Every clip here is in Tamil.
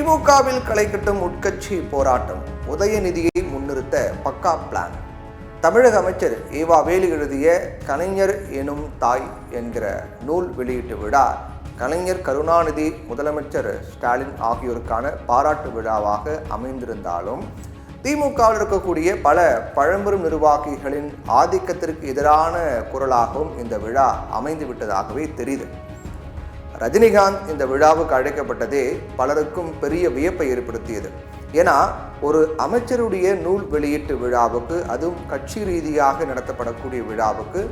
திமுகவில் களை கட்டும் உட்கட்சி போராட்டம், உதயநிதியை முன்னிறுத்த பக்கா பிளான். தமிழக அமைச்சர் ஏவா வேலு எழுதிய கலைஞர் எனும் தாய் என்கிற நூல் வெளியீட்டு விழா கலைஞர் கருணாநிதி, முதலமைச்சர் ஸ்டாலின் ஆகியோருக்கான பாராட்டு விழாவாக அமைந்திருந்தாலும் திமுகவில் இருக்கக்கூடிய பல பழம்பெரும் நிர்வாகிகளின் ஆதிக்கத்திற்கு எதிரான குரலாகவும் இந்த விழா அமைந்து விட்டதாகவே தெரியுது. ரஜினிகாந்த் இந்த விழாவுக்கு அழைக்கப்பட்டதே பலருக்கும் பெரிய வியப்பை ஏற்படுத்தியது. ஏன்னா ஒரு அமைச்சருடைய நூல் வெளியீட்டு விழாவுக்கு, அதுவும் கட்சி ரீதியாக நடத்தப்படக்கூடிய விழாவுக்கு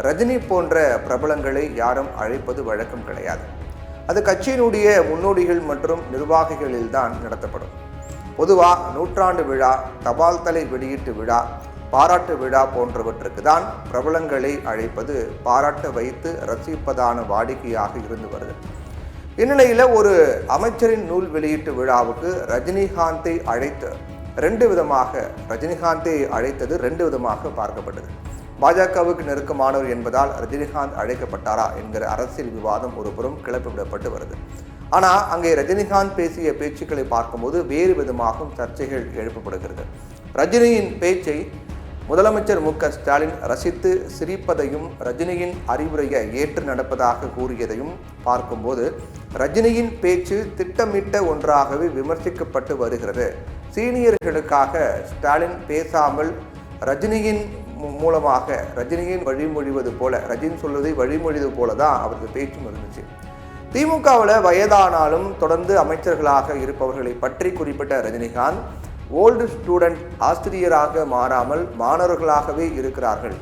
ரஜினி போன்ற பிரபலங்களை யாரும் அழைப்பது வழக்கம் கிடையாது. அது கட்சியினுடைய முன்னோடிகள் மற்றும் நிர்வாகிகளில்தான் நடத்தப்படும். பொதுவாக நூற்றாண்டு விழா, தபால் தலை வெளியீட்டு விழா, பாராட்டு விழா போன்றவற்றுக்கு தான் பிரபலங்களை அழைப்பது, பாராட்ட வைத்து ரசிப்பதான வாடிக்கையாக இருந்து வருது. இந்நிலையில் ஒரு அமைச்சரின் நூல் வெளியீட்டு விழாவுக்கு ரஜினிகாந்தை அழைத்தது ரெண்டு விதமாக பார்க்கப்பட்டது. பாஜகவுக்கு நெருக்கமானவர் என்பதால் ரஜினிகாந்த் அழைக்கப்பட்டாரா என்கிற அரசியல் விவாதம் ஒருபுறம் கிளப்பிவிடப்பட்டு வருது. ஆனால் அங்கே ரஜினிகாந்த் பேசிய பேச்சுக்களை பார்க்கும்போது வேறு விதமாகவும் சர்ச்சைகள் எழுப்பப்படுகிறது. ரஜினியின் பேச்சை முதலமைச்சர் ஸ்டாலின் ரசித்து சிரிப்பதையும், ரஜினியின் அறிவுரையை ஏற்று நடப்பதாக கூறியதையும் பார்க்கும்போது ரஜினியின் பேச்சு திட்டமிட்ட ஒன்றாகவே விமர்சிக்கப்பட்டு வருகிறது. சீனியர்களுக்காக ஸ்டாலின் பேசாமல் ரஜினியின் மூலமாக ரஜினியின் வழிமொழிவது போல, ரஜினி சொல்வதை வழிமொழிவது போல தான் அவரது பேச்சும் இருந்துச்சு. திமுகவில் வயதானாலும் தொடர்ந்து அமைச்சர்களாக இருப்பவர்களை பற்றி குறிப்பிட்ட ரஜினிகாந்த், ஓல்டு ஸ்டூடெண்ட், ஆசிரியராக மாறாமல் மாணவர்களாகவே இருக்கிறார்கள்,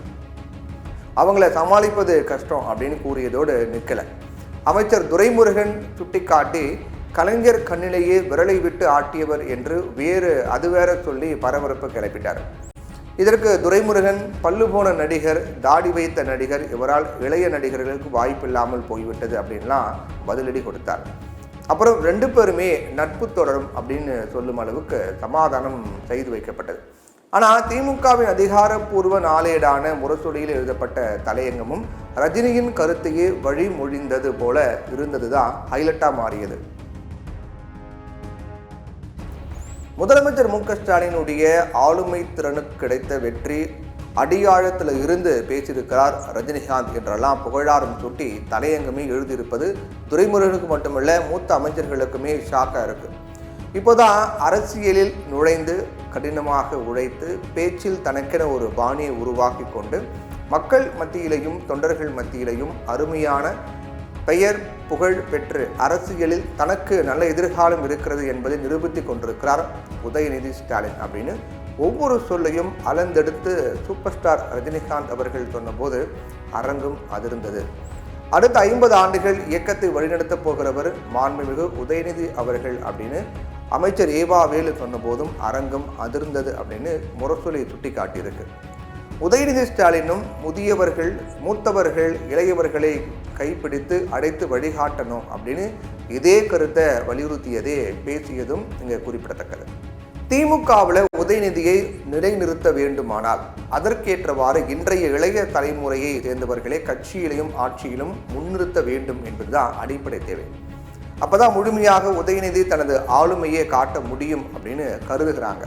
அவங்கள சமாளிப்பது கஷ்டம் அப்படின்னு கூறியதோடு நிற்கலை. அமைச்சர் துரைமுருகன் சுட்டிக்காட்டி கலைஞர் கண்ணிலேயே விரலை விட்டு ஆட்டியவர் என்று அது வேற சொல்லி பரபரப்பு கிளப்பிட்டார். இதற்கு துரைமுருகன், பல்லு போன நடிகர், தாடி வைத்த நடிகர், இவரால் இளைய நடிகர்களுக்கு வாய்ப்பில்லாமல் போய்விட்டது அப்படின்லாம் பதிலடி கொடுத்தார். அப்புறம் ரெண்டு பேருமே நட்பு தொடரும் அப்படின்னு சொல்லும் அளவுக்கு சமாதானம் செய்து வைக்கப்பட்டது. ஆனால் திமுகவின் அதிகாரப்பூர்வ நாளேடான முரசொலியில் எழுதப்பட்ட தலையங்கமும் ரஜினியின் கருத்தையே வழிமொழிந்தது போல இருந்தது தான் ஹைலைட்டாக மாறியது. முதலமைச்சர் ஸ்டாலினுடைய ஆளுமை திறனுக்கு கிடைத்த வெற்றி, அடியாழத்தில் இருந்து பேசியிருக்கிறார் ரஜினிகாந்த் என்றெல்லாம் புகழாரம் சுட்டி தலையங்கமே எழுதியிருப்பது துரைமுருகனுக்கு மட்டுமல்ல, மூத்த அமைச்சர்களுக்குமே ஷாக்காக இருக்கு. இப்போதான் அரசியலில் நுழைந்து கடினமாக உழைத்து பேச்சில் தனக்கென ஒரு பாணியை உருவாக்கி கொண்டு மக்கள் மத்தியிலையும் தொண்டர்கள் மத்தியிலையும் அருமையான பெயர் புகழ் பெற்று அரசியலில் தனக்கு நல்ல எதிர்காலம் இருக்கிறது என்பதை நிரூபித்து கொண்டிருக்கிறார் உதயநிதி ஸ்டாலின் அப்படின்னு ஒவ்வொரு சொல்லையும் அளந்தெடுத்து சூப்பர் ஸ்டார் ரஜினிகாந்த் அவர்கள் சொன்னபோது அரங்கும் அதிர்ந்தது. அடுத்த 50 ஆண்டுகள் இயக்கத்தை வழிநடத்தப் போகிறவர் மாண்புமிகு உதயநிதி அவர்கள் அப்படின்னு அமைச்சர் ஏவா வேலு சொன்ன போதும் அரங்கம் அதிர்ந்தது அப்படின்னு முரசொலி சுட்டி காட்டியிருக்கு. உதயநிதி ஸ்டாலினும் முதியவர்கள், மூத்தவர்கள், இளையவர்களை கைப்பிடித்து அடைத்து வழிகாட்டணும் அப்படின்னு இதே கருத்தை வலியுறுத்தியதே பேசியதும் இங்கே குறிப்பிடத்தக்கது. திமுகவில் உதயநிதியை நிலைநிறுத்த வேண்டுமானால் அதற்கேற்றவாறு இன்றைய இளைய தலைமுறையை சேர்ந்தவர்களே கட்சியிலும் ஆட்சியிலும் முன்னிறுத்த வேண்டும் என்பதுதான் அடிப்படை தேவை. அப்போதான் முழுமையாக உதயநிதி தனது ஆளுமையை காட்ட முடியும் அப்படின்னு கருதுகிறாங்க.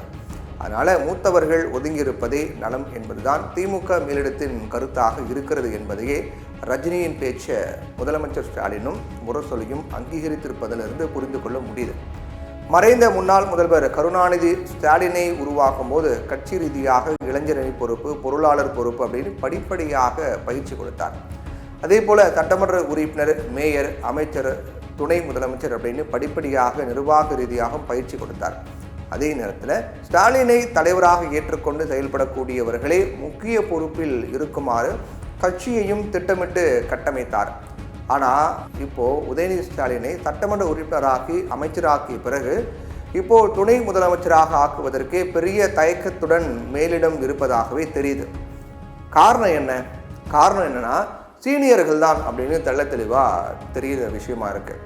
அதனால் மூத்தவர்கள் ஒதுங்கியிருப்பதே நலம் என்பதுதான் திமுக மேலிடத்தின் கருத்தாக இருக்கிறது என்பதையே ரஜினியின் பேச்சை முதலமைச்சர் ஸ்டாலினும் முரசொலியும் அங்கீகரித்திருப்பதிலிருந்து புரிந்து கொள்ள முடியுது. மறைந்த முன்னாள் முதல்வர் கருணாநிதி ஸ்டாலினை உருவாக்கும் போது கட்சி ரீதியாக இளைஞரணி பொறுப்பு, பொருளாளர் பொறுப்பு அப்படின்னு படிப்படியாக பயிற்சி கொடுத்தார். அதே போல சட்டமன்ற உறுப்பினர், மேயர், அமைச்சர், துணை முதலமைச்சர் அப்படின்னு படிப்படியாக நிர்வாக ரீதியாக பயிற்சி கொடுத்தார். அதே நேரத்தில் ஸ்டாலினை தலைவராக ஏற்றுக்கொண்டு செயல்படக்கூடியவர்களே முக்கிய பொறுப்பில் இருக்குமாறு கட்சியையும் திட்டமிட்டு கட்டமைத்தார். ஆனால் இப்போது உதயநிதி ஸ்டாலினை சட்டமன்ற உறுப்பினராக்கி அமைச்சராக்கிய பிறகு இப்போது துணை முதலமைச்சராக ஆக்குவதற்கே பெரிய தயக்கத்துடன் மேலிடம் இருப்பதாகவே தெரியுது. காரணம் என்னன்னா சீனியர்கள் தான் அப்படின்னு தெள்ள தெளிவாக தெரிகிற விஷயமா இருக்குது.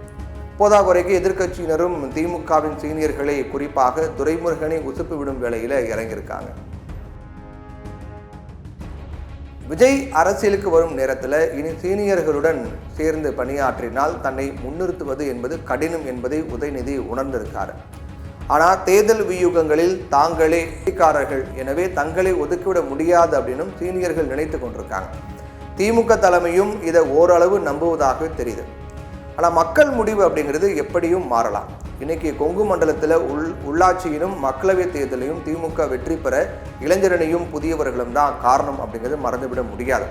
போதாக்குறைக்கு எதிர்க்கட்சியினரும் திமுகவின் சீனியர்களை, குறிப்பாக துரைமுருகனை உசுப்பு விடும் வேளையில் இறங்கியிருக்காங்க. விஜய் அரசியலுக்கு வரும் நேரத்தில் இனி சீனியர்களுடன் சேர்ந்து பணியாற்றினால் தன்னை முன்னிறுத்துவது என்பது கடினம் என்பதை உதயநிதி உணர்ந்திருக்காரு. ஆனால் தேர்தல் வியூகங்களில் தாங்களே காரர்கள், எனவே தங்களை ஒதுக்கிவிட முடியாது அப்படின்னும் சீனியர்கள் நினைத்து கொண்டிருக்காங்க. திமுக தலைமையும் இதை ஓரளவு நம்புவதாக தெரியுது. ஆனால் மக்கள் முடிவு அப்படிங்கிறது எப்படியும் மாறலாம். இன்னைக்கு கொங்கு மண்டலத்தில் உள்ளாட்சியிலும் மக்களவை தேர்தலையும் திமுக வெற்றி பெற இளைஞரணியும் புதியவர்களும் தான் காரணம் அப்படிங்கிறது மறந்துவிட முடியாது.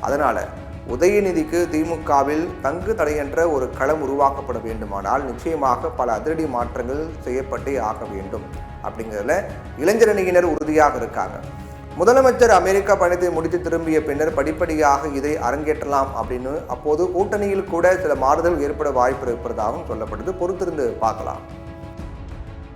அதனால உதயநிதிக்கு திமுகவில் தங்கு தடையற்ற ஒரு களம் உருவாக்கப்பட வேண்டுமானால் நிச்சயமாக பல அதிரடி மாற்றங்கள் செய்யப்பட்டே ஆக வேண்டும் அப்படிங்கிறதுல இளைஞரணியினர் உறுதியாக இருக்காங்க. முதலமைச்சர் அமெரிக்கா பயணத்தை முடித்து திரும்பிய பின்னர் படிப்படியாக இதை அரங்கேற்றலாம் அப்படின்னு அப்போது கூட்டணியில் கூட சில மாறுதல் ஏற்பட வாய்ப்பு இருப்பதாகவும் சொல்லப்படுது. பொறுத்திருந்து பார்க்கலாம்.